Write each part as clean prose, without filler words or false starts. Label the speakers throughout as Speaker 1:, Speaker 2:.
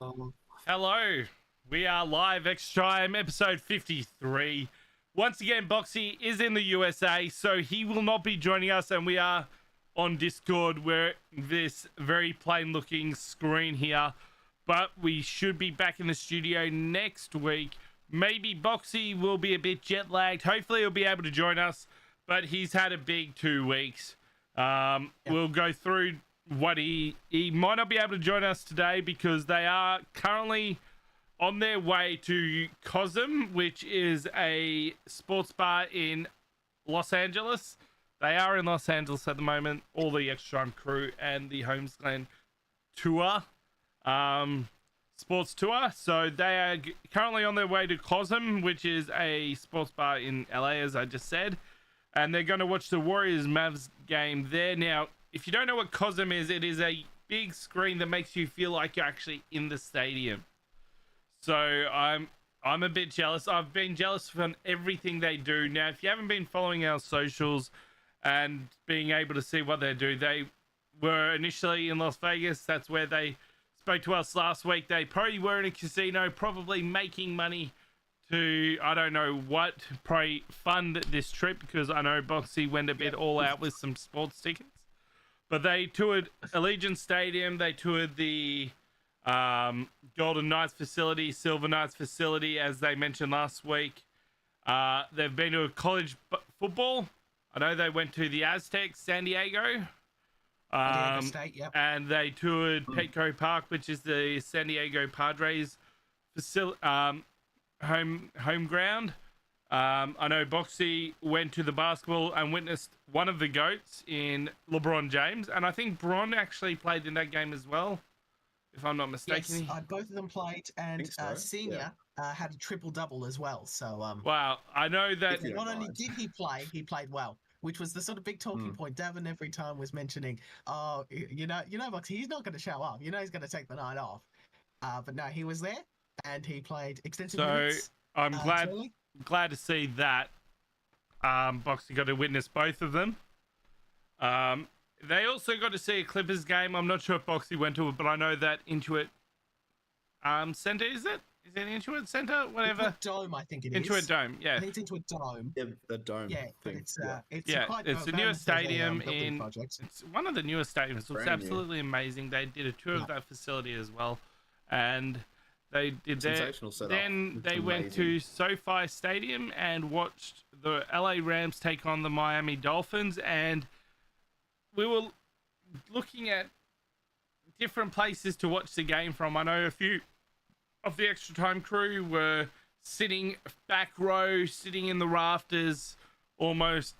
Speaker 1: Um,
Speaker 2: Hello, we are live extra time episode 53. Once again, Boxy is in the USA, so he will not be joining us, and we are on Discord where this very plain looking screen here, but we should be back in the studio next week. Maybe Boxy will be a bit jet lagged. Hopefully he'll be able to join us, but he's had a big 2 weeks. We'll go through what he might not be able to join us today because they are currently on their way to Cosm, which is a sports bar in Los Angeles. They are in Los Angeles at the moment, all the Extra Time crew and the Homesland tour, sports tour. So they are currently on their way to Cosm, which is a sports bar in LA, as I just said. And they're going to watch the Warriors Mavs game there. Now, if you don't know what Cosm is, it is a big screen that makes you feel like you're actually in the stadium. So I'm a bit jealous. I've been jealous from everything they do. Now, if you haven't been following our socials and being able to see what they do, they were initially in Las Vegas. That's where they spoke to us last week. They probably were in a casino, probably making money to, I don't know what, probably fund this trip, because I know Boxy went a bit all out with some sports tickets. But they toured Allegiant Stadium, they toured the Golden Knights facility, Silver Knights facility, as they mentioned last week. They've been to a college football. I know they went to the Aztecs, San Diego.
Speaker 1: State, yep.
Speaker 2: And they toured Petco Park, which is the San Diego Padres home ground. I know Boxy went to the basketball and witnessed one of the GOATs in LeBron James, and I think Bron actually played in that game as well, if I'm not mistaken.
Speaker 1: Yes, both of them played, and Senior had a triple-double as well. So,
Speaker 2: wow, I know that
Speaker 1: not only did he play, he played well, which was the sort of big talking point. Davin every time was mentioning, oh, you know, Boxy, he's not going to show up. You know, he's going to take the night off. But no, he was there, and he played extensive minutes.
Speaker 2: So I'm glad to see that Boxy got to witness both of them. They also got to see a Clippers game. I'm not sure if Boxy went to it, but I know that Intuit Center, is it Intuit Center? Whatever.
Speaker 1: Intuit Dome, I think it is.
Speaker 2: Intuit Dome, yeah.
Speaker 1: I think it's Intuit Dome.
Speaker 3: Yeah, the dome.
Speaker 1: Yeah,
Speaker 3: thing.
Speaker 1: it's
Speaker 2: it's the newest stadium in.
Speaker 1: Project.
Speaker 2: It's one of the newest stadiums. It looks absolutely amazing. They did a tour of that facility as well, and they did
Speaker 3: sensational setup.
Speaker 2: Then they went to SoFi Stadium and watched the LA Rams take on the Miami Dolphins, and we were looking at different places to watch the game from. I know a few of the Extra Time crew were sitting back row, sitting in the rafters, almost.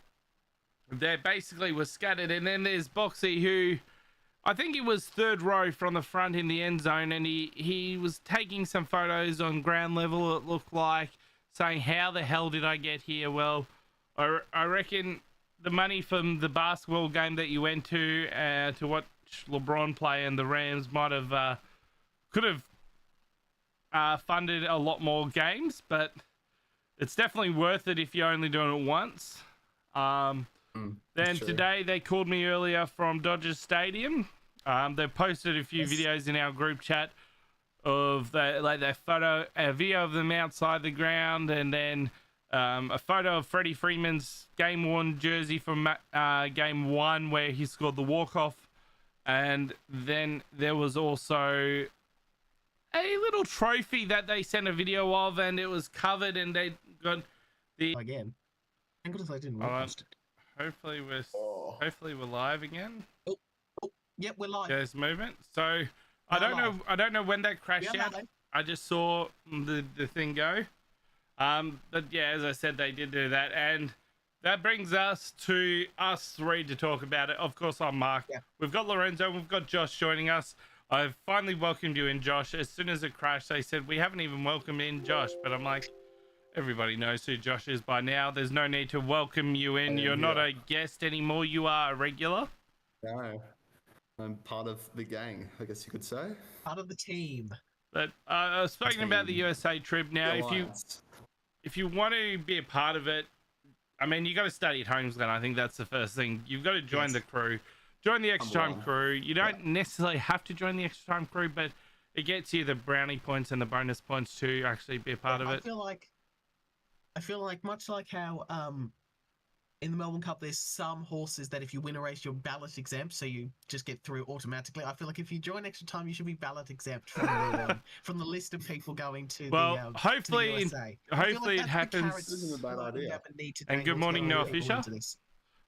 Speaker 2: They basically were scattered, and then there's Boxy, who I think he was third row from the front in the end zone, and he was taking some photos on ground level, it looked like, saying, how the hell did I get here? Well, I reckon the money from the basketball game that you went to watch LeBron play and the Rams might have could have funded a lot more games, but it's definitely worth it if you're only doing it once. Then today they called me earlier from Dodgers Stadium. They posted a few videos in our group chat of their video of them outside the ground, and then a photo of Freddie Freeman's game worn jersey from game 1 where he scored the walk-off. And then there was also a little trophy that they sent a video of, and it was covered, and they got the
Speaker 1: again. Thank goodness I didn't repost it.
Speaker 2: Hopefully we're live again.
Speaker 1: Yep, we're live.
Speaker 2: There's movement. So I don't know when that crashed out. I just saw the thing go. But yeah, as I said, they did do that, and that brings us to us three to talk about it. Of course, I'm Mark. Yeah. We've got Lorenzo, we've got Josh joining us. I've finally welcomed you in, Josh. As soon as it crashed, they said we haven't even welcomed in Josh, but I'm like, everybody knows who Josh is by now. There's no need to welcome you in. You're not a guest anymore. You are a regular.
Speaker 3: No, I'm part of the gang, I guess you could say.
Speaker 1: Part of the team.
Speaker 2: But I was speaking about the USA trip. Now, if you want to be a part of it, I mean, you got to study at Homesland. I think that's the first thing. You've got to join the crew, join the Extra Time crew. You don't necessarily have to join the Extra Time crew, but it gets you the brownie points and the bonus points to actually be a part of it.
Speaker 1: I feel like much like how in the Melbourne Cup, there's some horses that if you win a race, you're ballot exempt, so you just get through automatically. I feel like if you join extra time, you should be ballot exempt from the list of people going to
Speaker 2: hopefully,
Speaker 1: to the USA.
Speaker 2: Hopefully it happens.
Speaker 3: This isn't a bad idea.
Speaker 2: And good morning, Noah Fisher.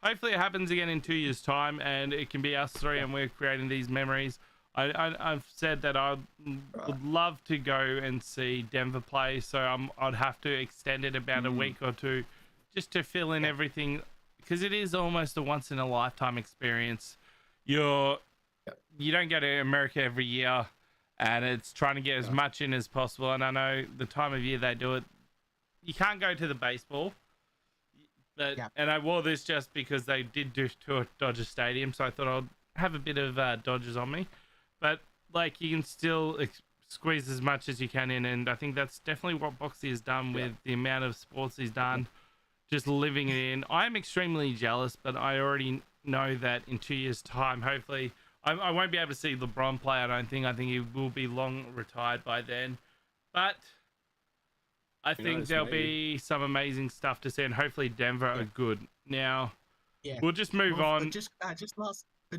Speaker 2: Hopefully it happens again in 2 years' time, and it can be us three, and we're creating these memories. I've said that I would love to go and see Denver play, so I'd have to extend it about a week or two, just to fill in everything, because it is almost a once in a lifetime experience. You don't go to America every year, and it's trying to get as much in as possible. And I know the time of year they do it, you can't go to the baseball. But and I wore this just because they did do to Dodger Stadium, so I thought I'd have a bit of Dodgers on me. But like, you can still squeeze as much as you can in, and I think that's definitely what Boxy has done with the amount of sports he's done. Just living it in. I'm extremely jealous, but I already know that in 2 years' time, hopefully, I won't be able to see LeBron play. I don't think. I think he will be long retired by then. But I think there'll be some amazing stuff to see, and hopefully Denver are good. Now, we'll just move on.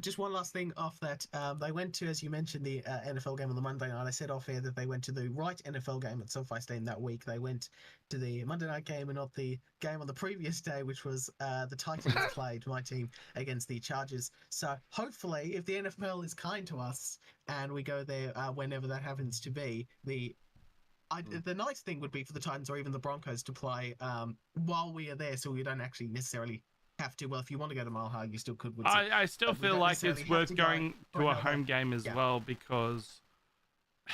Speaker 1: Just one last thing off that. They went to, as you mentioned, the NFL game on the Monday night. I said off air that they went to the right NFL game at SoFi Stadium that week. They went to the Monday night game and not the game on the previous day, which was the Titans played my team against the Chargers. So hopefully, if the NFL is kind to us and we go there whenever that happens to be, the nice thing would be for the Titans or even the Broncos to play while we are there, so we don't actually necessarily have to. Well, if you want to go to Mile High, you still could.
Speaker 2: I still feel like it's worth going to a home game as well, because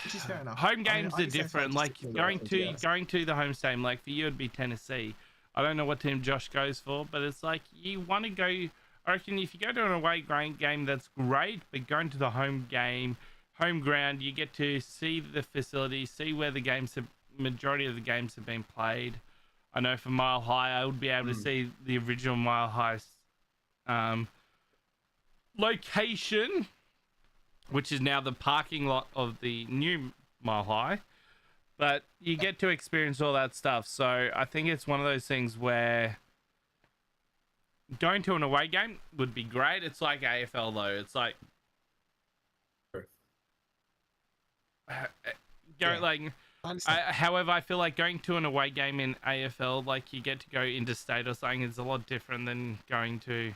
Speaker 1: which is fair enough.
Speaker 2: Home games are different. Like going to the home stadium, like for you it'd be Tennessee. I don't know what team Josh goes for, but it's like you want to go. I reckon if you go to an away game, that's great, but going to the home game, home ground, you get to see the facility, see where the majority of the games have been played. I know for Mile High, I would be able to see the original Mile High location, which is now the parking lot of the new Mile High. But you get to experience all that stuff. So I think it's one of those things where going to an away game would be great. It's like AFL though. It's like however, I feel like going to an away game in AFL, like you get to go interstate or something, is a lot different than going to.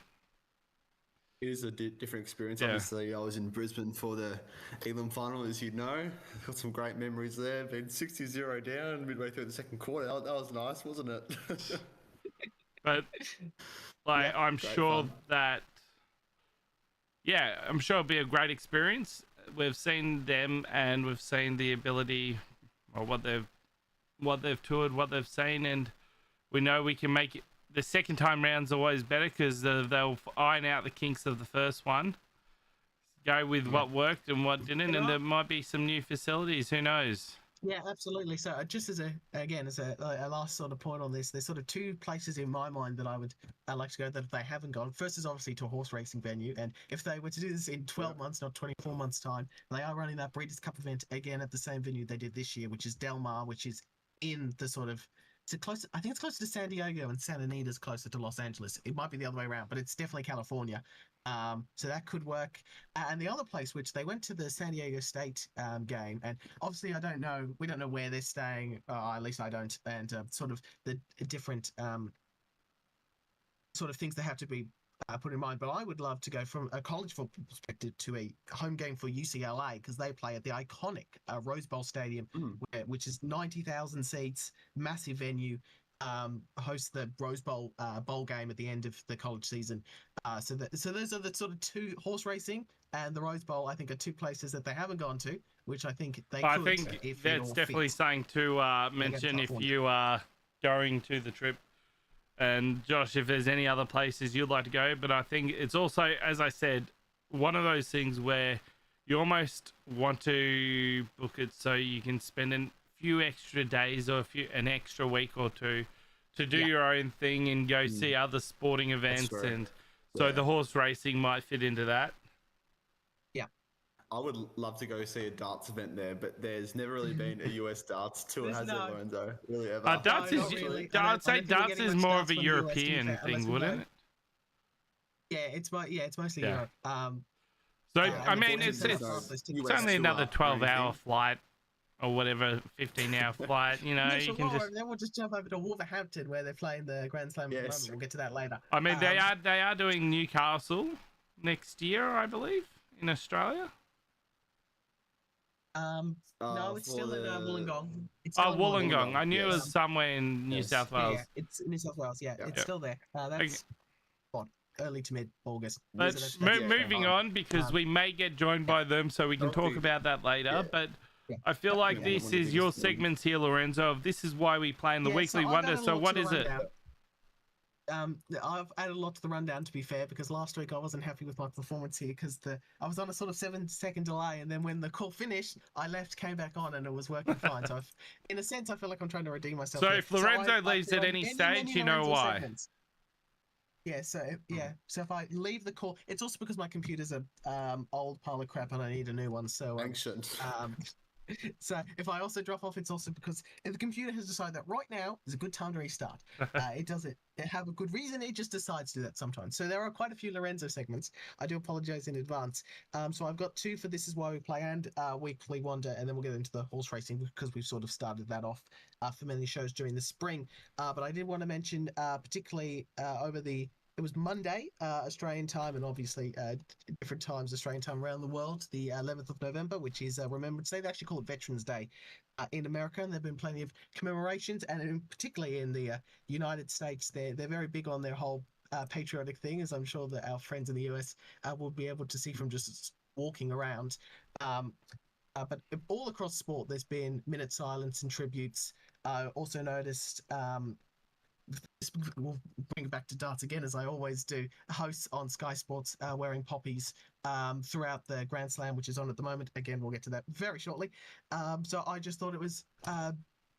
Speaker 3: It is a different experience. Obviously, I was in Brisbane for the Elam final, as you know. Got some great memories there. Been 60-0 down midway through the second quarter. That was nice, wasn't it?
Speaker 2: But I'm sure that, I'm sure it'll be a great experience. We've seen them, and we've seen the ability, or what they've toured, what they've seen, and we know we can make it. The second time round's always better because they'll iron out the kinks of the first one, go with what worked and what didn't, and there might be some new facilities. Who knows?
Speaker 1: Yeah, absolutely. So just as a last sort of point on this, there's sort of two places in my mind that I would like to go that if they haven't gone. First is obviously to a horse racing venue, and if they were to do this in 12 months, not 24 months time, they are running that Breeders' Cup event again at the same venue they did this year, which is Del Mar, which is in the sort of I think it's closer to San Diego, and Santa Anita's closer to Los Angeles. It might be the other way around, but it's definitely California. So that could work. And the other place, which they went to the San Diego State game, and obviously we don't know where they're staying, at least I don't, and sort of the different sort of things that have to be put in mind. But I would love to go from a college football perspective to a home game for UCLA, because they play at the iconic Rose Bowl Stadium, which is 90,000 seats, massive venue. Host the Rose Bowl bowl game at the end of the college season. So those are the sort of two, horse racing and the Rose Bowl, I think, are two places that they haven't gone to, which I think they could.
Speaker 2: I think that's definitely something to mention if you are going to the trip. And Josh, if there's any other places you'd like to go, but I think it's also, as I said, one of those things where you almost want to book it so you can spend a few extra days or an extra week or two to do your own thing and go see other sporting events, and so the horse racing might fit into that.
Speaker 3: I would love to go see a darts event there, but there's never really been a US darts tour,
Speaker 1: There's
Speaker 3: has there,
Speaker 1: no-
Speaker 3: Lorenzo? Really ever?
Speaker 2: Darts
Speaker 1: No,
Speaker 2: is.
Speaker 1: not really.
Speaker 2: I'd say
Speaker 1: I don't think we're
Speaker 2: darts
Speaker 1: getting
Speaker 2: is
Speaker 1: much
Speaker 2: more
Speaker 1: darts
Speaker 2: of a
Speaker 1: from the US, to be
Speaker 2: European
Speaker 1: fair, unless
Speaker 2: thing,
Speaker 1: we
Speaker 2: wouldn't
Speaker 1: go-
Speaker 2: it?
Speaker 1: Yeah, it's mostly
Speaker 2: Yeah.
Speaker 1: Europe.
Speaker 2: So
Speaker 1: and
Speaker 2: I mean,
Speaker 1: unfortunately,
Speaker 2: it's
Speaker 1: they're not
Speaker 2: it's,
Speaker 1: half those
Speaker 2: it's
Speaker 1: tickets.
Speaker 3: US
Speaker 2: only another
Speaker 3: tour or
Speaker 2: 12-hour
Speaker 3: anything.
Speaker 2: flight or whatever, 15-hour flight. You know,
Speaker 1: Yeah,
Speaker 2: you
Speaker 1: sure,
Speaker 2: can just.
Speaker 1: and then we'll just jump over to Wolverhampton where they're playing the Grand Slam at the
Speaker 3: Yes.
Speaker 1: moment. We'll get to that later.
Speaker 2: I mean, they are doing Newcastle next year, I believe, in Australia.
Speaker 1: No, it's
Speaker 3: For
Speaker 1: still in
Speaker 3: the-
Speaker 1: Wollongong. It's
Speaker 2: Oh,
Speaker 1: still in
Speaker 2: Wollongong. I knew it
Speaker 3: yes.
Speaker 2: was somewhere in New
Speaker 3: Yes.
Speaker 2: South Wales.
Speaker 1: Yeah, it's in New South Wales. Yeah,
Speaker 3: Yeah.
Speaker 1: it's
Speaker 2: Yeah.
Speaker 1: still there. That's what, early to mid August.
Speaker 2: But
Speaker 1: that's
Speaker 2: moving
Speaker 1: fine.
Speaker 2: on, because we may get joined by them, so we can talk
Speaker 3: Okay.
Speaker 2: about that later.
Speaker 3: Yeah.
Speaker 2: But
Speaker 1: Yeah.
Speaker 2: I feel like
Speaker 1: Yeah.
Speaker 2: this
Speaker 3: One of the
Speaker 2: is your
Speaker 3: biggest things.
Speaker 2: segments here, Lorenzo. Of this is why we play in the
Speaker 1: Yeah,
Speaker 2: Weekly
Speaker 1: I've
Speaker 2: Wonder.
Speaker 1: added a
Speaker 2: So
Speaker 1: lot
Speaker 2: what
Speaker 1: to the
Speaker 2: is it?
Speaker 1: rundown. I've added a lot to the rundown, to be fair, because last week I wasn't happy with my performance here because I was on a sort of 7-second delay, and then when the call finished, I left, came back on, and it was working fine. So, in a sense, I feel like I'm trying to redeem myself.
Speaker 2: So
Speaker 1: here.
Speaker 2: if Lorenzo
Speaker 1: I've
Speaker 2: leaves
Speaker 1: put
Speaker 2: at
Speaker 1: on
Speaker 2: any
Speaker 1: many,
Speaker 2: stage,
Speaker 1: many
Speaker 2: you know
Speaker 1: Lorenzo
Speaker 2: why.
Speaker 1: segments. Yeah, so if I leave the call, it's also because my computer's a old pile of crap and I need a new one. So
Speaker 3: Ancient.
Speaker 1: so if I also drop off, it's also because if the computer has decided that right now is a good time to restart. It doesn't have a good reason. It just decides to do that sometimes. So there are quite a few Lorenzo segments. I do apologize in advance. So I've got 2 for This Is Why We Play and Weekly Wonder, and then we'll get into the horse racing because we've sort of started that off for many shows during the spring. But I did want to mention particularly it was Monday, Australian time, and obviously different times Australian time around the world, the 11th of November, which is Remembrance Day. They actually call it Veterans Day in America, and there have been plenty of commemorations, and particularly in the United States, they're very big on their whole patriotic thing, as I'm sure that our friends in the US will be able to see from just walking around. But all across sport, there's been minute silence and tributes. Also noticed we'll bring it back to darts again, as I always do. Hosts on Sky Sports wearing poppies throughout the Grand Slam, which is on at the moment. Again, we'll get to that very shortly. So I just thought it was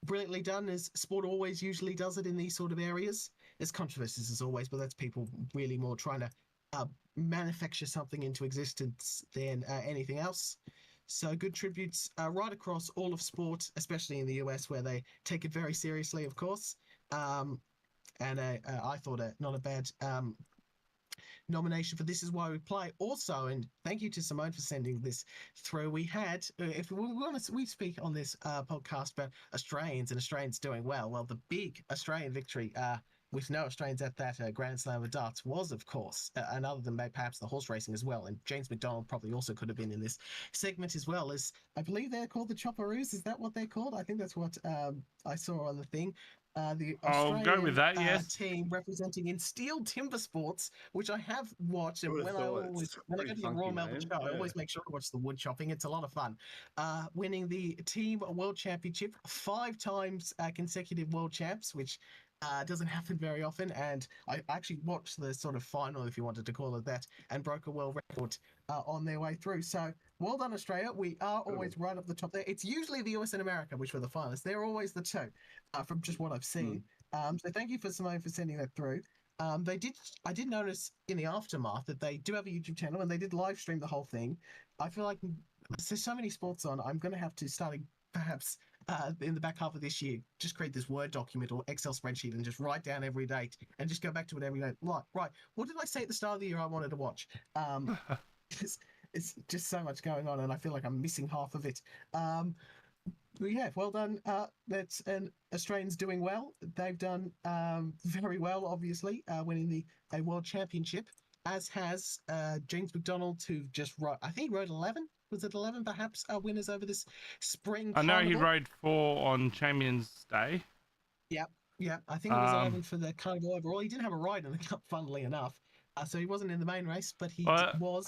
Speaker 1: brilliantly done, as sport always usually does it in these sort of areas. There's controversies as always, but that's people really more trying to manufacture something into existence than anything else. So good tributes right across all of sport, especially in the US, where they take it very seriously, of course. And I thought not a bad nomination for This Is Why We Play. Also, and thank you to Simone for sending this through. We had, if we speak on this podcast about Australians and Australians doing well. Well, the big Australian victory with no Australians at that Grand Slam of darts was, of course, and other than perhaps the horse racing as well. And James McDonald probably also could have been in this segment as well. As I believe they're called the Chopperoos. Is that what they're called? I think that's what I saw on the thing. The
Speaker 2: I'll go with that, yes.
Speaker 1: team representing in Steel Timber Sports, which I have watched, and
Speaker 3: Would've
Speaker 1: when I
Speaker 3: thought
Speaker 1: go
Speaker 3: it's
Speaker 1: to the
Speaker 3: pretty
Speaker 1: Royal
Speaker 3: funky,
Speaker 1: Melbourne
Speaker 3: man.
Speaker 1: show, I
Speaker 3: Yeah.
Speaker 1: always make sure to watch the wood chopping. It's a lot of fun. Winning the Team World Championship 5 times consecutive world champs, which doesn't happen very often. And I actually watched the sort of final, if you wanted to call it that, and broke a world record on their way through. So well done, Australia. We are always right up the top there. It's usually the US and America, which were the finalists. They're always the two, from just what I've seen. So thank you for Simone for sending that through. I did notice in the aftermath that they do have a YouTube channel and they did live stream the whole thing. I feel like there's so many sports on. I'm going to have to start perhaps in the back half of this year, just create this Word document or Excel spreadsheet and just write down every date and just go back to it every day. Right. What did I say at the start of the year I wanted to watch? It's just so much going on and I feel like I'm missing half of it. Yeah, well done. That's an Australians doing well. They've done very well, obviously, winning a world championship, as has James McDonald, who just rode 11. Was it 11 perhaps winners over this spring
Speaker 2: I know he
Speaker 1: carnival?
Speaker 2: rode 4 on Champions Day.
Speaker 1: Yeah, I think it was 11 for the carnival overall. He didn't have a ride in the cup, funnily enough. So he wasn't in the main race, but he was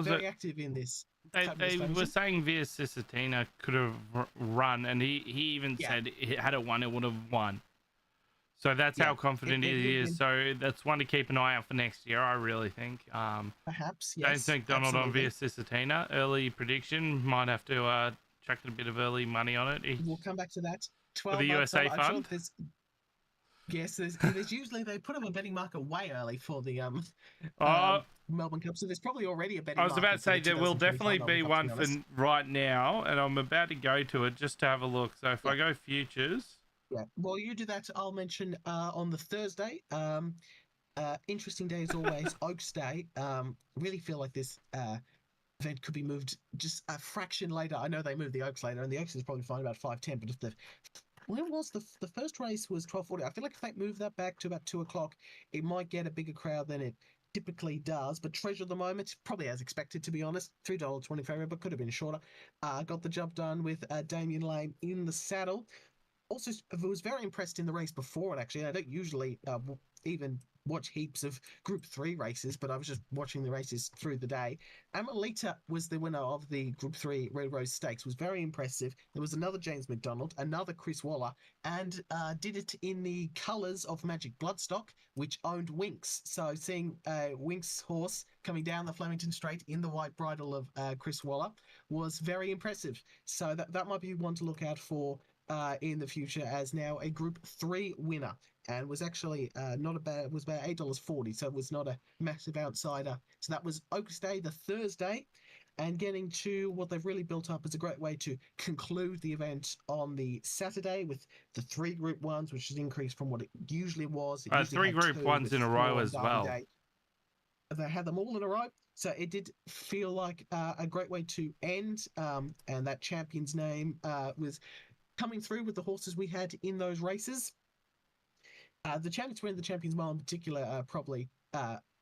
Speaker 1: very active in this.
Speaker 2: They were saying Via Cisatina could have run, and he even said had it won, it would have won. So that's how confident he is. So that's one to keep an eye out for next year, I really think.
Speaker 1: Perhaps, yes.
Speaker 2: James McDonald on Via Cisatina. Early prediction. Might have to chuck a bit of early money on it.
Speaker 1: We'll come back to that. 12
Speaker 2: for the
Speaker 1: months
Speaker 2: USA
Speaker 1: on,
Speaker 2: fund.
Speaker 1: I'm sure Yes, there's usually they put up a betting marker way early for the
Speaker 2: Oh,
Speaker 1: Melbourne Cup, so there's probably already a betting
Speaker 2: I was
Speaker 1: marker
Speaker 2: about to
Speaker 1: for
Speaker 2: say
Speaker 1: the
Speaker 2: there will
Speaker 1: 2025
Speaker 2: definitely
Speaker 1: Melbourne
Speaker 2: be
Speaker 1: Cup, to
Speaker 2: one
Speaker 1: be
Speaker 2: for
Speaker 1: honest.
Speaker 2: right now, and I'm about to go to it just to have a look. So if I go futures,
Speaker 1: Yeah. While you do that, I'll mention on the Thursday. Interesting day as always, Oaks Day. Really feel like this event could be moved just a fraction later. I know they moved the Oaks later, and the Oaks is probably fine about 5:10. But if when was the first race was 12:40? I feel like if they move that back to about 2 o'clock, it might get a bigger crowd than it typically does. But Treasure of the Moment, probably as expected, to be honest. $3.20 favorite, but could have been shorter. Got the job done with Damien Lame in the saddle. Also, was very impressed in the race before it, actually. I don't usually even watch heaps of Group 3 races, but I was just watching the races through the day. Amelita was the winner of the Group 3 Red Rose Stakes, was very impressive. There was another James McDonald, another Chris Waller, and did it in the colours of Magic Bloodstock, which owned Winks. So seeing Winks' horse coming down the Flemington Straight in the white bridle of Chris Waller was very impressive. So that might be one to look out for in the future, as now a Group 3 winner, and was actually not a bad, was about $8.40, so it was not a massive outsider. So that was Oaks Day, the Thursday, and getting to what they've really built up is a great way to conclude the event on the Saturday with the 3 Group 1s, which has increased from what it usually was. It usually
Speaker 2: 3
Speaker 1: had
Speaker 2: Group
Speaker 1: 2
Speaker 2: 1s
Speaker 1: with
Speaker 2: in a
Speaker 1: 4
Speaker 2: row
Speaker 1: on
Speaker 2: as
Speaker 1: Derby
Speaker 2: well.
Speaker 1: Day. They had them all in a row, so it did feel like a great way to end. And that champion's name was coming through with the horses we had in those races. The champions were in the Champions Mile in particular are probably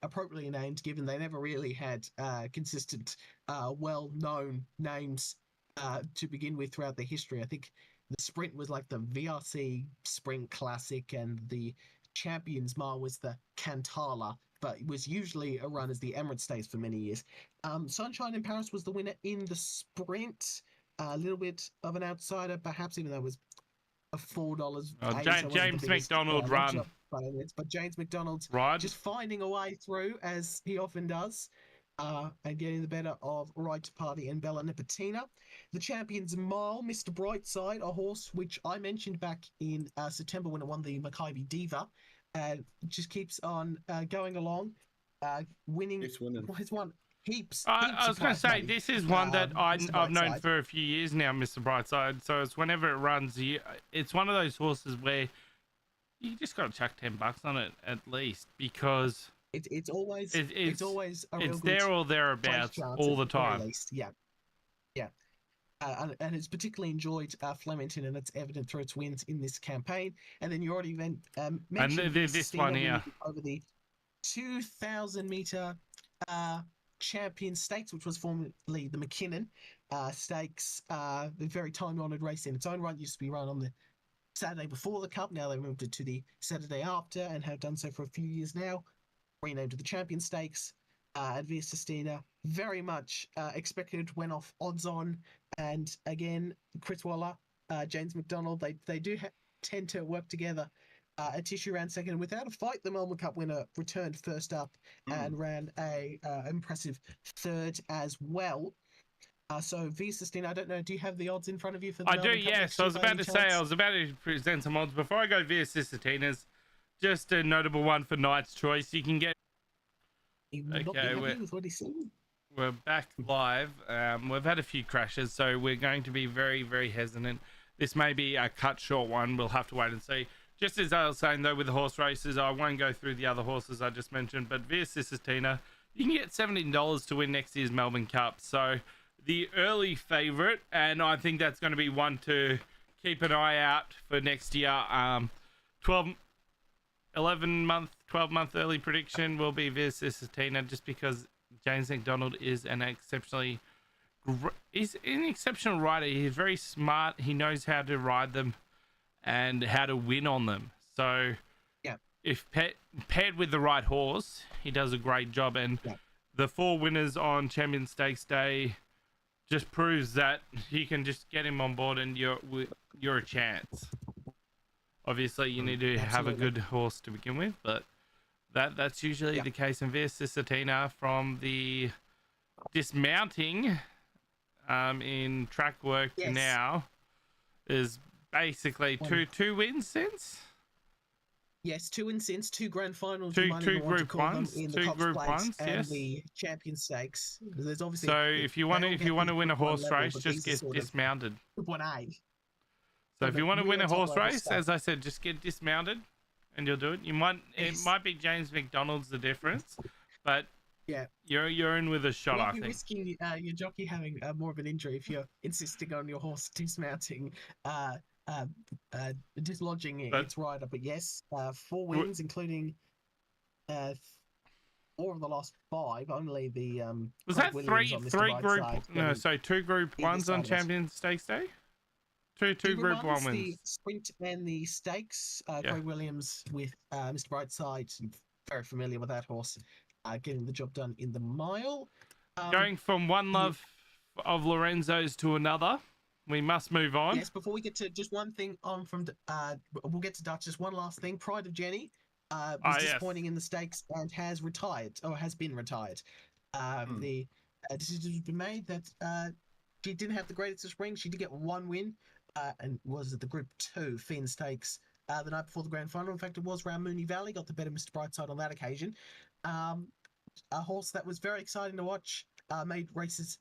Speaker 1: appropriately named, given they never really had consistent, well-known names to begin with throughout their history. I think the Sprint was like the VRC Sprint Classic, and the Champions Mile was the Cantala, but it was usually a run as the Emirates Stakes for many years. Sunshine in Paris was the winner in the Sprint. A little bit of an outsider, perhaps, even though it was a $4.80. So
Speaker 2: James McDonald run.
Speaker 1: But James McDonald's
Speaker 2: Ride.
Speaker 1: just finding a way through, as he often does, and getting the better of Right to Party and Bella Nipotina. The Champions Mile, Mr. Brightside, a horse which I mentioned back in September when it won the Maccabi Diva, just keeps on going along, winning.
Speaker 3: Keeps winning.
Speaker 1: It's won heaps.
Speaker 2: I was going to say, this is one that I've known
Speaker 1: Brightside
Speaker 2: for a few years now, Mr. Brightside. So it's whenever it runs, it's one of those horses where you just got to chuck $10 on it at least, because
Speaker 1: it's always a real
Speaker 2: it's
Speaker 1: good
Speaker 2: there or thereabouts all the time.
Speaker 1: At least. Yeah. And it's particularly enjoyed Flemington, and it's evident through its wins in this campaign. And then you already mentioned
Speaker 2: this one here
Speaker 1: over the 2,000 meter Champion Stakes, which was formerly the McKinnon Stakes, the very time-honored race in its own right. Used to be run on the Saturday before the Cup. Now they moved it to the Saturday after, and have done so for a few years now. Renamed to the Champion Stakes. And Via Sistina very much expected, went off odds on, and again Chris Waller, James McDonald, they do tend to work together. A tissue round second without a fight. The Melbourne Cup winner returned first up and ran a impressive third as well. So Via Sistina, I don't know, do you have the odds in front of you for the Melbourne Cup?
Speaker 2: Yes. I was about to say, I was about to present some odds before I go. Via Sistina's just a notable one for Knight's Choice. You can get. Okay, we're back live. We've had a few crashes, so we're going to be very, very hesitant. This may be a cut short one. We'll have to wait and see. Just as I was saying, though, with the horse races, I won't go through the other horses I just mentioned, but Via Sistina, you can get $17 to win next year's Melbourne Cup. So the early favourite, and I think that's going to be one to keep an eye out for next year. 12-month early prediction will be Via Sistina, just because James McDonald is an exceptional rider. He's very smart. He knows how to ride them and how to win on them. So if paired with the right horse, he does a great job. And the 4 winners on Champion Stakes Day just proves that you can just get him on board and you're a chance. Obviously, you need to have a good horse to begin with, but that's usually the case. And Via Sistina, from the dismounting in track work to now, is basically two wins since.
Speaker 1: Yes, two and since, two grand finals, you
Speaker 2: Two
Speaker 1: might
Speaker 2: two
Speaker 1: even want to
Speaker 2: group
Speaker 1: call them,
Speaker 2: ones,
Speaker 1: in the
Speaker 2: two
Speaker 1: Cops
Speaker 2: group
Speaker 1: Plate
Speaker 2: ones,
Speaker 1: and
Speaker 2: yes.
Speaker 1: the Champion Stakes. There's obviously
Speaker 2: So if you want to win a
Speaker 1: Group 1
Speaker 2: horse
Speaker 1: level,
Speaker 2: race,
Speaker 1: but
Speaker 2: just
Speaker 1: these are
Speaker 2: get
Speaker 1: sort of
Speaker 2: dismounted.
Speaker 1: Group 1A.
Speaker 2: So if you want to win
Speaker 1: really
Speaker 2: a
Speaker 1: top
Speaker 2: horse
Speaker 1: level
Speaker 2: race,
Speaker 1: stuff.
Speaker 2: as I said, just get dismounted, and you'll do it. It
Speaker 1: Yes.
Speaker 2: might be James McDonald's the difference, but
Speaker 1: Yeah,
Speaker 2: you're in with a shot,
Speaker 1: you
Speaker 2: I
Speaker 1: might be
Speaker 2: think.
Speaker 1: risking your jockey having more of an injury if you're insisting on your horse dismounting, uh, uh, dislodging
Speaker 2: But
Speaker 1: its rider. But yes, 4 wins, including 4 of the last 5. Only the
Speaker 2: was
Speaker 1: Craig
Speaker 2: that
Speaker 1: Williams on Mr.
Speaker 2: three group?
Speaker 1: Brightside
Speaker 2: No,
Speaker 1: getting
Speaker 2: so two group
Speaker 1: either
Speaker 2: ones on
Speaker 1: side of it.
Speaker 2: Champions Stakes Day. Two
Speaker 1: Group
Speaker 2: group one
Speaker 1: ones, the
Speaker 2: wins.
Speaker 1: sprint and the stakes.
Speaker 2: Yeah.
Speaker 1: Craig Williams with Mr. Brightside, very familiar with that horse, getting the job done in the mile.
Speaker 2: Going from one love of Lorenzo's to another, we must move on.
Speaker 1: Yes, before we get to just one thing on from, we'll get to Dutch. Just one last thing. Pride of Jenny was disappointing in the stakes and has retired, or has been retired. The decision has been made that she didn't have the greatest of spring. She did get 1 win, and was at the Group 2 Finn Stakes the night before the grand final. In fact, it was round Mooney Valley. Got the better Mr. Brightside on that occasion. A horse that was very exciting to watch, made races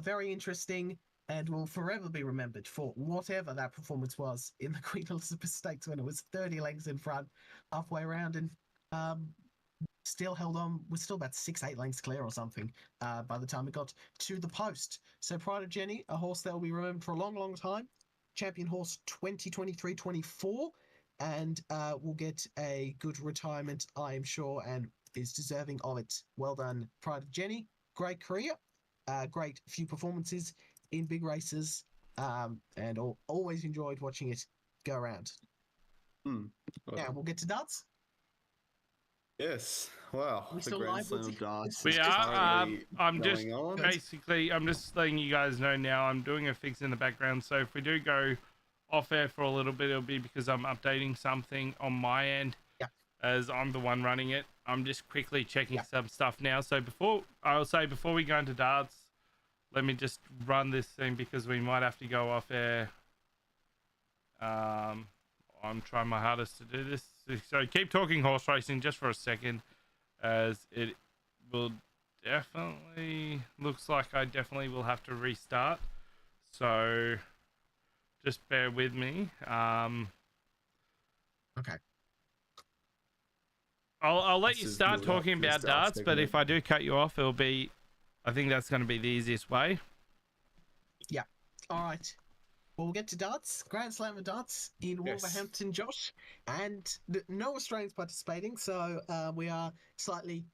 Speaker 1: very interesting, and will forever be remembered for whatever that performance was in the Queen Elizabeth Stakes when it was 30 lengths in front halfway around, and still held on, was still about 6-8 lengths clear or something by the time it got to the post. So Pride of Jenny, a horse that will be remembered for a long, long time. Champion horse 2023-24, and will get a good retirement, I am sure, and is deserving of it. Well done, Pride of Jenny. Great career, great few performances in big races, and always enjoyed watching it go around. Now we'll get to darts.
Speaker 3: Yes. Wow.
Speaker 1: We
Speaker 3: The
Speaker 1: still
Speaker 3: Grand
Speaker 1: live,
Speaker 3: Slam
Speaker 1: Woodsy?
Speaker 3: of darts.
Speaker 2: We
Speaker 3: is
Speaker 2: are.
Speaker 3: currently
Speaker 2: I'm just
Speaker 3: going on.
Speaker 2: basically. I'm just letting you guys know now. I'm doing a fix in the background. So if we do go off air for a little bit, it'll be because I'm updating something on my end.
Speaker 1: Yeah.
Speaker 2: As I'm the one running it, I'm just quickly checking some stuff now. So before we go into darts, let me just run this thing because we might have to go off air. I'm trying my hardest to do this. So keep talking horse racing just for a second, as it will definitely, looks like I definitely will have to restart. So just bear with me.
Speaker 1: Okay.
Speaker 2: I'll let
Speaker 3: This
Speaker 2: you
Speaker 3: is
Speaker 2: start
Speaker 3: build up
Speaker 2: talking
Speaker 3: to the
Speaker 2: about
Speaker 3: start
Speaker 2: darts, but
Speaker 3: segment.
Speaker 2: if I do cut you off, it'll be, I think that's going to be the easiest way.
Speaker 1: Yeah. All right. Well, we'll get to darts. Grand Slam of darts in
Speaker 3: Yes.
Speaker 1: Wolverhampton, Josh, and no Australians participating, so we are slightly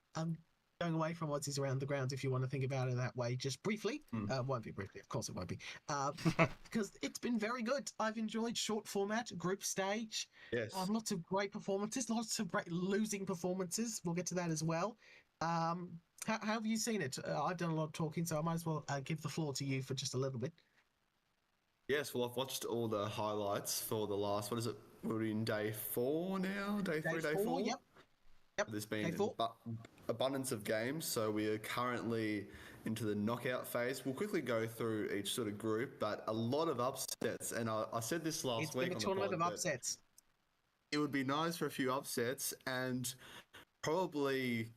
Speaker 1: going away from Aussies around the grounds, if you want to think about it that way, just briefly. Won't be briefly, of course it won't be, because it's been very good. I've enjoyed short format, group stage.
Speaker 3: Yes.
Speaker 1: Lots of great performances, lots of great losing performances. We'll get to that as well. How have you seen it? I've done a lot of talking, so I might as well give the floor to you for just a little bit.
Speaker 3: Yes, well, I've watched all the highlights for the last, what is it? We're in day 4 now? Day 3, day 4?
Speaker 1: Yep.
Speaker 3: There's
Speaker 1: Day
Speaker 3: been
Speaker 1: 4.
Speaker 3: abundance of games, so we are currently into the knockout phase. We'll quickly go through each sort of group, but a lot of upsets. And I said this last
Speaker 1: It's
Speaker 3: week
Speaker 1: been a
Speaker 3: on the
Speaker 1: tournament
Speaker 3: pod,
Speaker 1: of
Speaker 3: but
Speaker 1: upsets.
Speaker 3: it would be nice for a few upsets, and probably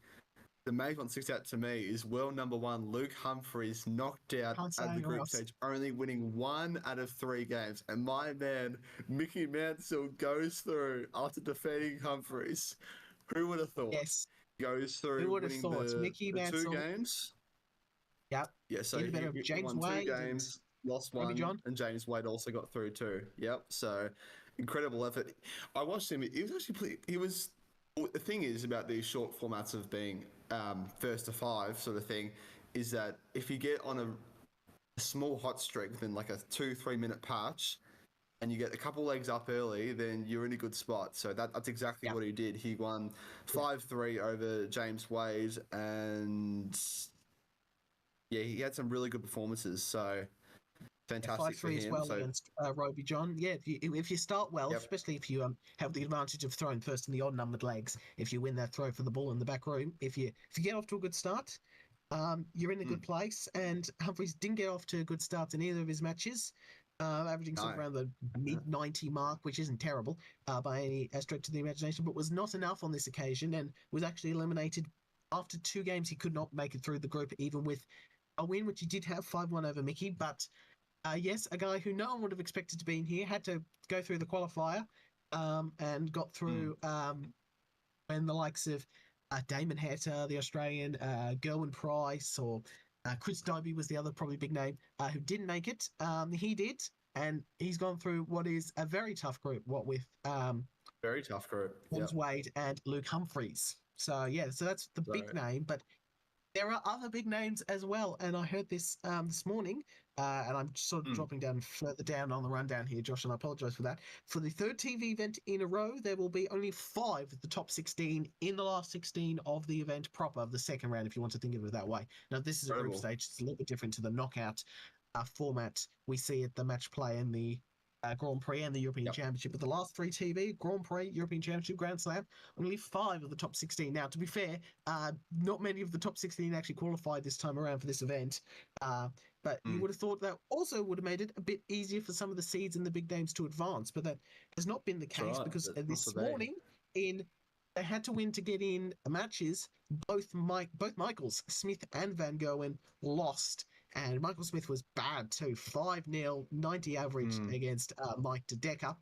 Speaker 3: the main one sticks out to me is world number 1 Luke Humphries knocked out
Speaker 1: Can't say
Speaker 3: at the
Speaker 1: anyone
Speaker 3: group
Speaker 1: else.
Speaker 3: stage, only winning 1 out of 3 games. And my man Mickey Mansell goes through after defeating Humphries. Who would have thought?
Speaker 1: Yes.
Speaker 3: Goes through
Speaker 1: Who would have
Speaker 3: winning
Speaker 1: thought?
Speaker 3: the
Speaker 1: Mickey
Speaker 3: 2
Speaker 1: Mansell.
Speaker 3: games.
Speaker 1: Yep.
Speaker 3: Yeah, so
Speaker 1: In the
Speaker 3: he,
Speaker 1: better of
Speaker 3: he
Speaker 1: James
Speaker 3: won 2
Speaker 1: Wade and
Speaker 3: games, lost
Speaker 1: Robbie
Speaker 3: 1,
Speaker 1: John.
Speaker 3: and James Wade also got through too. Yep, so incredible effort. I watched him. He was actually the thing is about these short formats of being first to 5 sort of thing, is that if you get on a small hot streak within like a 2-3 minute patch, and you get a couple legs up early, then you're in a good spot. So that's exactly what he did. He won 5-3 over James Wade, and yeah, he had some really good performances. So fantastic for
Speaker 1: 5-3 as
Speaker 3: him.
Speaker 1: well
Speaker 3: So
Speaker 1: against Roby John. Yeah, if you start well, especially if you have the advantage of throwing first in the odd numbered legs, if you win that throw for the ball in the back room, if you get off to a good start, you're in a good place. And Humphries didn't get off to a good start in either of his matches. averaging sort of
Speaker 3: No.
Speaker 1: around the mid 90 mark, which isn't terrible by any stretch of the imagination, but was not enough on this occasion and was actually eliminated after 2 games. He could not make it through the group, even with a win, which he did have 5-1 over Mickey. But yes, a guy who no one would have expected to be in here had to go through the qualifier and got through when the likes of Damon Hatter, the Australian, Gerwin Price, or Chris Dobie was the other probably big name who didn't make it. He did, and he's gone through what is a very tough group, what with
Speaker 3: Very tough group.
Speaker 1: James Wade and Luke Humphreys. So, yeah, so that's the big name, but there are other big names as well, and I heard this this morning, and I'm sort of dropping down further down on the rundown here, Josh, and I apologise for that. For the third TV event in a row, there will be only 5 of the top 16 in the last 16 of the event proper, of the second round, if you want to think of it that way. Now, this is a group stage. It's a little bit different to the knockout format we see at the match play and the Grand Prix and the European Championship. But the last 3 TV, Grand Prix, European Championship, Grand Slam, only 5 of the top 16. Now, to be fair, not many of the top 16 actually qualified this time around for this event. But you would have thought that also would have made it a bit easier for some of the seeds and the big names to advance. But that has not been the case because this morning they had to win to get in matches. Both Michaels, Smith and Van Gerwen lost. And Michael Smith was bad too. 5-0, 90 average against Mike DeDecker.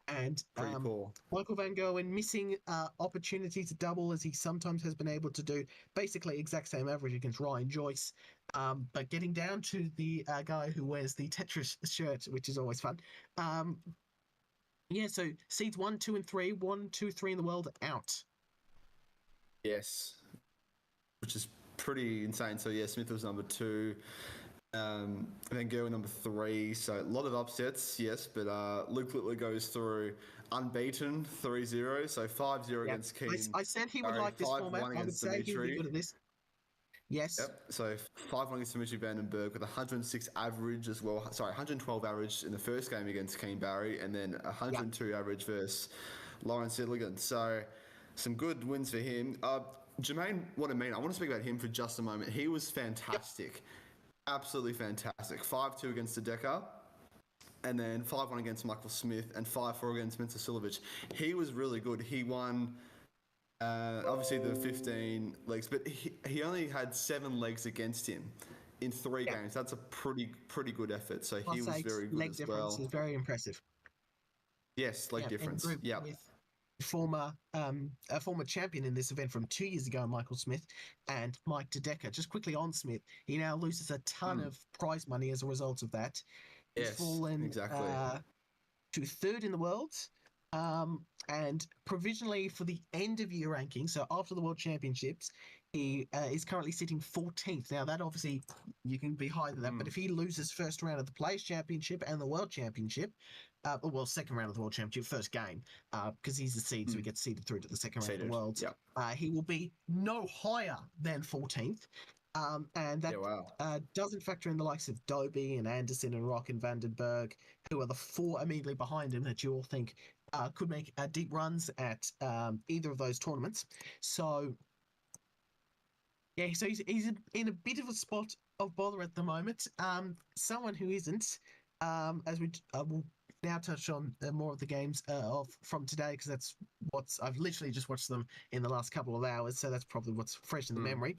Speaker 1: And Michael Van Gerwen missing opportunity to double as he sometimes has been able to do. Basically exact same average against Ryan Joyce. But getting down to the guy who wears the Tetris shirt, which is always fun. So seeds 1, 2, and 3, 1, 2, 3 in the world out.
Speaker 3: Yes, which is pretty insane. So yeah, Smith was number 2, Van Gerwen number 3. So a lot of upsets, yes. But Luke Littler goes through unbeaten 3-0. So 5-0 against Keen.
Speaker 1: I said he would like this format. I would say he would be good at this. Yes.
Speaker 3: Yep. So 5-1 against Dimitri Vandenberg with 106 average as well. Sorry, 112 average in the first game against Keen Barry, and then 102 average versus Lawrence Illigan. So some good wins for him. Jermaine Watermean, I want to speak about him for just a moment. He was fantastic. Absolutely fantastic. 5-2 against the Decker, and then 5-1 against Michael Smith, and 5-4 against Mincer Silovic. He was really good. He won, obviously, the 15 legs, but he only had 7 legs against him in 3 games. That's a pretty good effort. So he was very good
Speaker 1: leg
Speaker 3: as
Speaker 1: difference
Speaker 3: well.
Speaker 1: Is very impressive.
Speaker 3: Yes, leg difference. Yeah.
Speaker 1: A former champion in this event from 2 years ago, Michael Smith, and Mike DeDecker. Just quickly on Smith, he now loses a ton of prize money as a result of that. He's fallen to 3rd in the world, and provisionally for the end of year ranking, so after the World Championships, he is currently sitting 14th. Now that obviously you can be higher than that, but if he loses first round of the Players Championship and the World Championship, second round of the World Championship, first game, because he's the seed, so he gets seeded through to the second round of the World. He will be no higher than 14th. And that doesn't factor in the likes of Dobie and Anderson and Rock and Vandenberg, who are the 4 immediately behind him that you all think could make deep runs at either of those tournaments. So, yeah, so he's in a bit of a spot of bother at the moment. Someone who isn't, as we will now touch on more of the games from today, because that's I've literally just watched them in the last couple of hours, so that's probably what's fresh in the memory.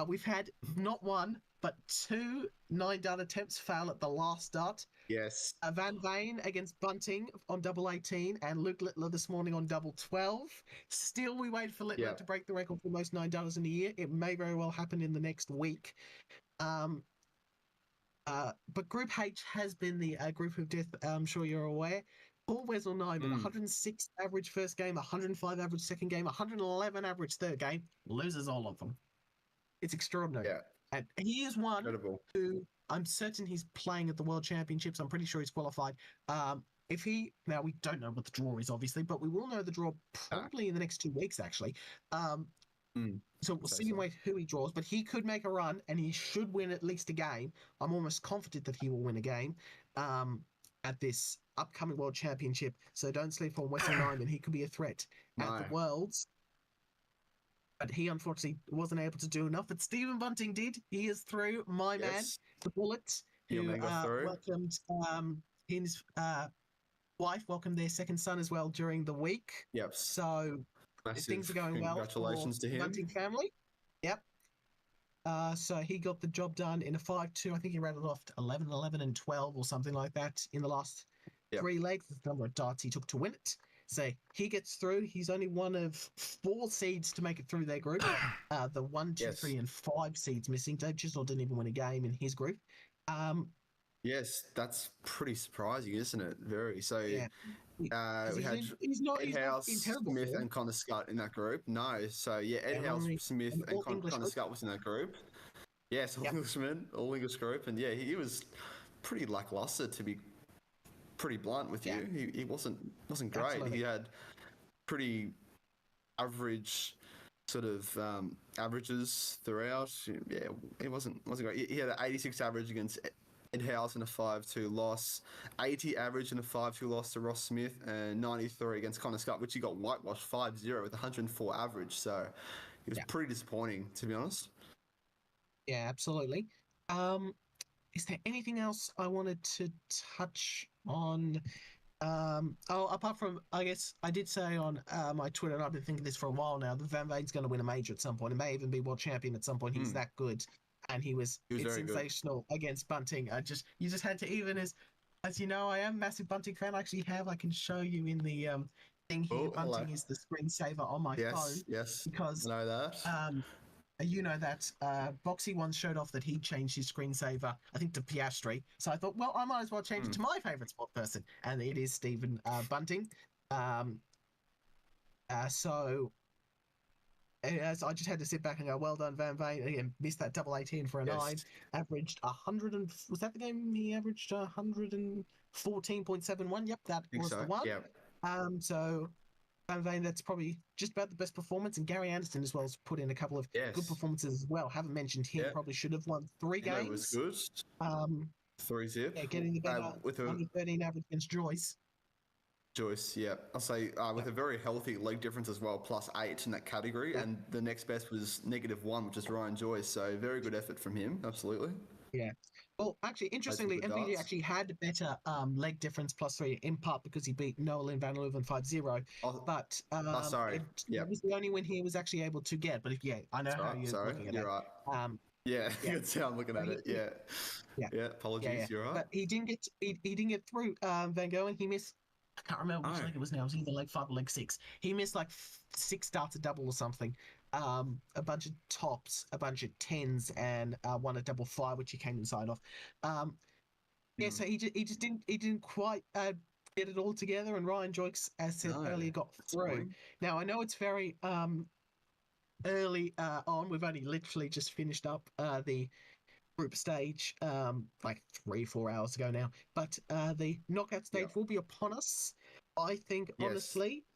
Speaker 1: We've had not 1 but 2 9-dart attempts fail at the last dart.
Speaker 3: Yes.
Speaker 1: Van Veen against Bunting on double 18, and Luke Littler this morning on double 12. Still, we wait for Littler to break the record for most 9-darters in a year. It may very well happen in the next week. But Group H has been the group of death, I'm sure you're aware. Paul Wesel-Nyman, 106 average first game, 105 average second game, 111 average third game, loses all of them. It's extraordinary.
Speaker 3: Yeah.
Speaker 1: And he is one who I'm certain he's playing at the World Championships. I'm pretty sure he's qualified. Now we don't know what the draw is, obviously, but we will know the draw probably in the next 2 weeks, actually. So we'll see who he draws, but he could make a run and he should win at least a game. I'm almost confident that he will win a game at this upcoming World Championship. So don't sleep on Wesel-Nyman. He could be a threat at the Worlds. But he unfortunately wasn't able to do enough. But Stephen Bunting did. He is through. My man, the Bullet, who welcomed his wife welcomed their second son as well during the week.
Speaker 3: Yep.
Speaker 1: So things are
Speaker 3: Massive
Speaker 1: going well for
Speaker 3: congratulations to
Speaker 1: the
Speaker 3: him.
Speaker 1: Bunting family. Yep. So he got the job done in a 5-2. I think he rattled off 11, 11, and 12 or something like that in the last three legs. The number of darts he took to win it. So he gets through. He's only one of 4 seeds to make it through their group. The 1, 2, 3, and 5 seeds missing. Dave Chisnell didn't even win a game in his group.
Speaker 3: Yes, that's pretty surprising, isn't it? Very. So
Speaker 1: Yeah.
Speaker 3: we had
Speaker 1: he's not
Speaker 3: Ed House,
Speaker 1: in terrible
Speaker 3: Smith,
Speaker 1: form.
Speaker 3: and Connor Scott in that group. No, so yeah, Ed House, Smith, and Connor Scott was in that group. Yes, all Englishmen, all English group, and yeah, he was pretty lackluster, to be pretty blunt with you. He wasn't great.
Speaker 1: Absolutely.
Speaker 3: He had pretty average sort of averages throughout. Yeah, he wasn't great. He had an 86 average against Ed House in a 5-2 loss, 80 average in a 5-2 loss to Ross Smith, and 93 against Connor Scott, which he got whitewashed 5-0 with 104 average. So he was pretty disappointing, to be honest.
Speaker 1: Yeah, absolutely. Is there anything else I wanted to touch on? Apart from, I guess I did say on my Twitter, and I've been thinking this for a while now, that Van Veen's going to win a major at some point. It may even be world champion at some point. He's that good, and it's sensational against Bunting. You just had to, even as you know, I am a massive Bunting fan. I can show you in the thing here. Bunting is the screensaver on my phone.
Speaker 3: Yes,
Speaker 1: because
Speaker 3: I know that.
Speaker 1: You know that Boxy once showed off that he changed his screensaver, I think, to Piastri. So I thought, well, I might as well change it to my favourite sport person, and it is Stephen Bunting. So as I just had to sit back and go, well done, Van Veen. Again, missed that double 18 for a 9. Averaged 100 and was that the game he averaged 114.71? Yep, that was the one.
Speaker 3: Yep.
Speaker 1: So Van Veen, that's probably just about the best performance. And Gary Anderson as well has put in a couple of good performances as well. Haven't mentioned him. Probably should have won 3 games.
Speaker 3: Was good. 3-0.
Speaker 1: Yeah, getting the better with a 13 average against Joyce.
Speaker 3: I'll say with a very healthy leg difference as well, +8 in that category, and the next best was -1, which is Ryan Joyce. So very good effort from him, absolutely.
Speaker 1: Yeah. Well, actually, interestingly, MVG actually had better leg difference +3 in part because he beat Nolan Van Leuven 5-0. But
Speaker 3: sorry.
Speaker 1: It was the only win he was actually able to get. But I know how you're looking at it.
Speaker 3: You're right. That's how I'm looking at it. Yeah. Apologies. You're right.
Speaker 1: But he didn't get through Van Gogh, and he missed. I can't remember which leg it was now. It was either leg 5 or leg 6. He missed like 6 darts a double or something. A bunch of tops, a bunch of 10s, and one a double 5, which he came inside of. So he just didn't quite get it all together. And Ryan Joyce, as said earlier, got through. Now I know it's very early on. We've only literally just finished up the group stage like 3-4 hours ago now, but the knockout stage will be upon us. I think honestly